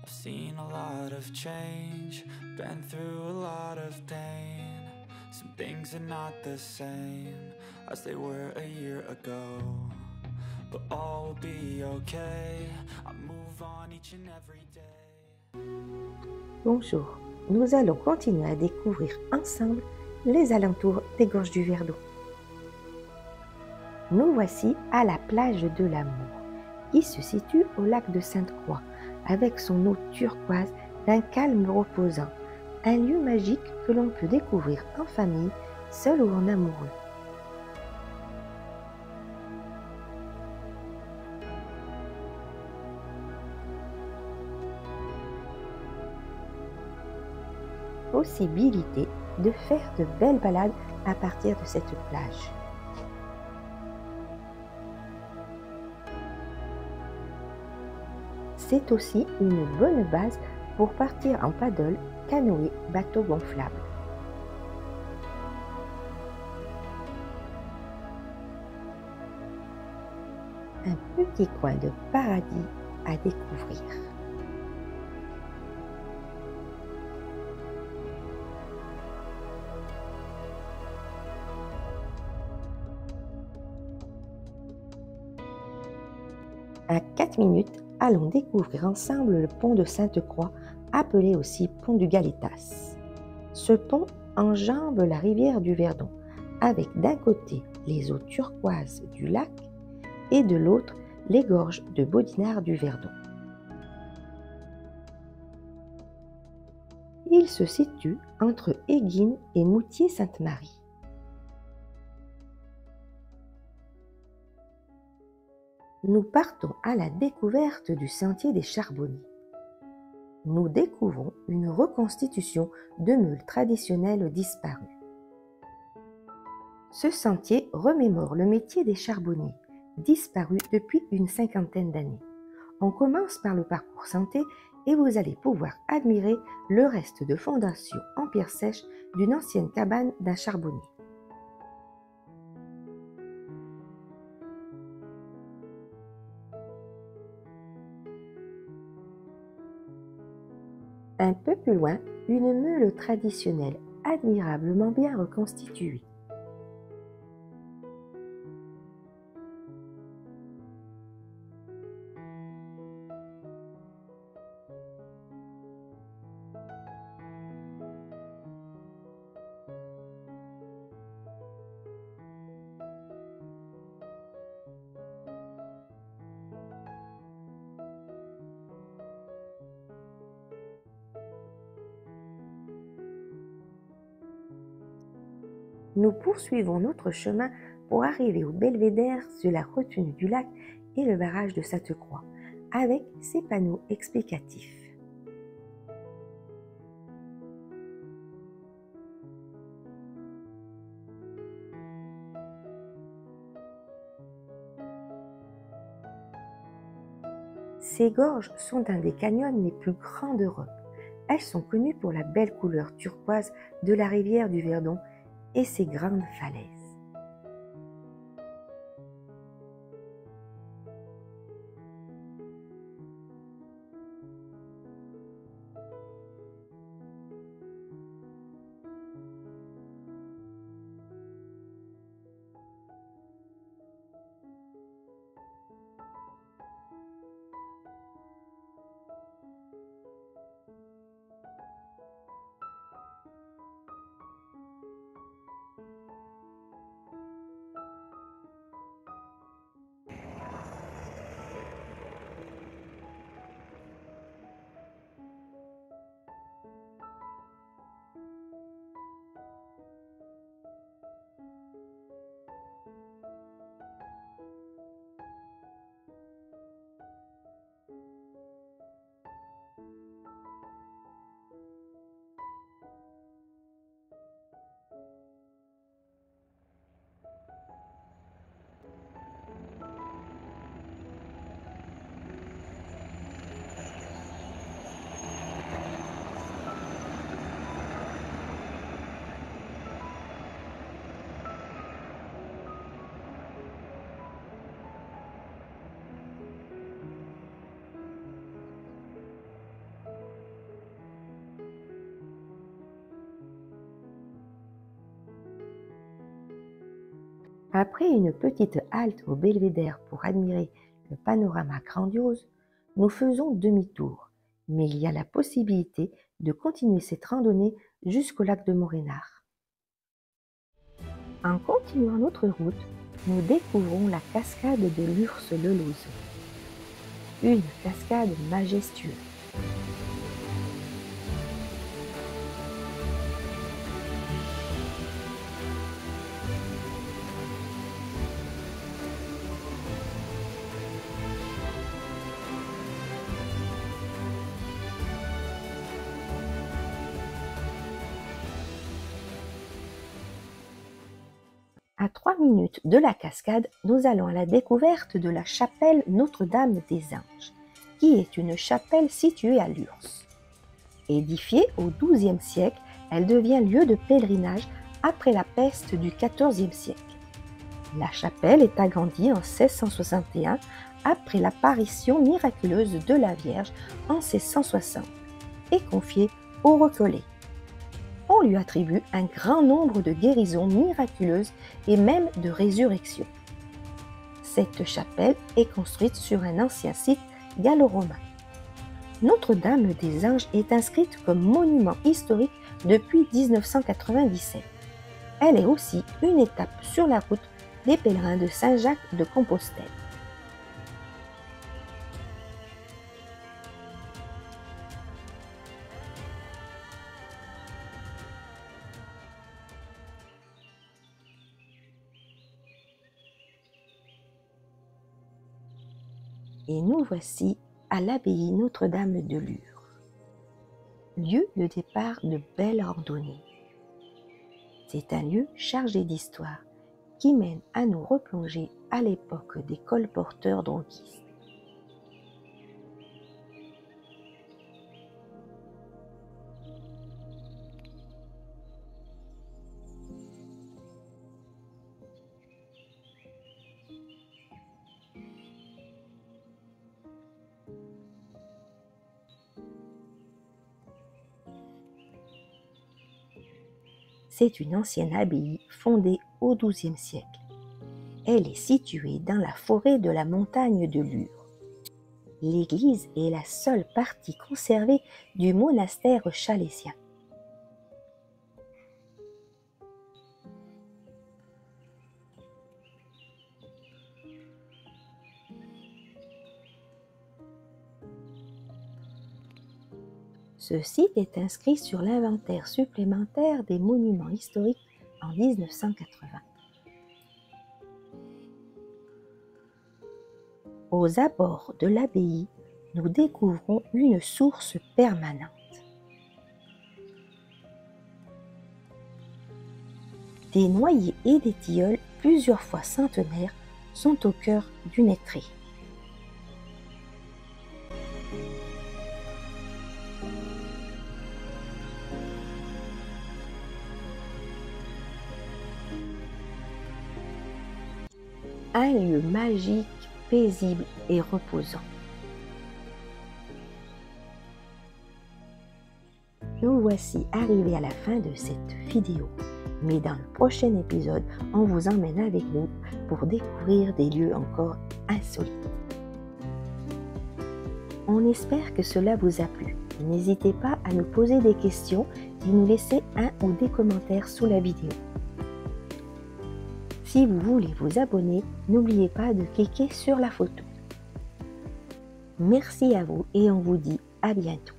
I've seen a lot of change, been through a lot of pain. Some things are not the same as they were a year ago, but all will be okay. I move on each and every day. Bonjour, nous allons continuer à découvrir ensemble les alentours des gorges du Verdon. Nous voici à la plage de l'Amour, qui se situe au lac de Sainte-Croix, avec son eau turquoise d'un calme reposant, un lieu magique que l'on peut découvrir en famille, seul ou en amoureux. Possibilité de faire de belles balades à partir de cette plage. C'est aussi une bonne base pour partir en paddle, canoë, bateau gonflable. Un petit coin de paradis à découvrir. À 4 minutes, allons découvrir ensemble le pont de Sainte-Croix, appelé aussi pont du Galetas. Ce pont enjambe la rivière du Verdon, avec d'un côté les eaux turquoises du lac et de l'autre les gorges de Baudinard du Verdon. Il se situe entre Éguines et Moutier-Sainte-Marie. Nous partons à la découverte du sentier des Charbonniers. Nous découvrons une reconstitution de meules traditionnelles disparues. Ce sentier remémore le métier des charbonniers, disparu depuis une cinquantaine d'années. On commence par le parcours santé et vous allez pouvoir admirer le reste de fondation en pierre sèche d'une ancienne cabane d'un charbonnier. Un peu plus loin, une meule traditionnelle admirablement bien reconstituée. Nous poursuivons notre chemin pour arriver au belvédère de la retenue du lac et le barrage de Sainte-Croix, avec ses panneaux explicatifs. Ces gorges sont un des canyons les plus grands d'Europe. Elles sont connues pour la belle couleur turquoise de la rivière du Verdon et ses grandes falaises. Après une petite halte au belvédère pour admirer le panorama grandiose, nous faisons demi-tour, mais il y a la possibilité de continuer cette randonnée jusqu'au lac de Morénard. En continuant notre route, nous découvrons la cascade de l'Urs-le-Lauzon. Une cascade majestueuse. À 3 minutes de la cascade, nous allons à la découverte de la chapelle Notre-Dame des Anges, qui est une chapelle située à Lurs. Édifiée au XIIe siècle, elle devient lieu de pèlerinage après la peste du XIVe siècle. La chapelle est agrandie en 1661 après l'apparition miraculeuse de la Vierge en 1660 et confiée aux Récollets. On lui attribue un grand nombre de guérisons miraculeuses et même de résurrections. Cette chapelle est construite sur un ancien site gallo-romain. Notre-Dame des Anges est inscrite comme monument historique depuis 1997. Elle est aussi une étape sur la route des pèlerins de Saint-Jacques de Compostelle. Et nous voici à l'abbaye Notre-Dame de Lurs, lieu de départ de belles randonnées. C'est un lieu chargé d'histoire qui mène à nous replonger à l'époque des colporteurs droguistes. C'est une ancienne abbaye fondée au XIIe siècle. Elle est située dans la forêt de la montagne de Lurs. L'église est la seule partie conservée du monastère chalésien. Ce site est inscrit sur l'inventaire supplémentaire des monuments historiques en 1980. Aux abords de l'abbaye, nous découvrons une source permanente. Des noyers et des tilleuls plusieurs fois centenaires sont au cœur d'une étrée. Un lieu magique, paisible et reposant. Nous voici arrivés à la fin de cette vidéo. Mais dans le prochain épisode, on vous emmène avec nous pour découvrir des lieux encore insolites. On espère que cela vous a plu. N'hésitez pas à nous poser des questions et nous laisser un ou des commentaires sous la vidéo. Si vous voulez vous abonner, n'oubliez pas de cliquer sur la photo. Merci à vous et on vous dit à bientôt.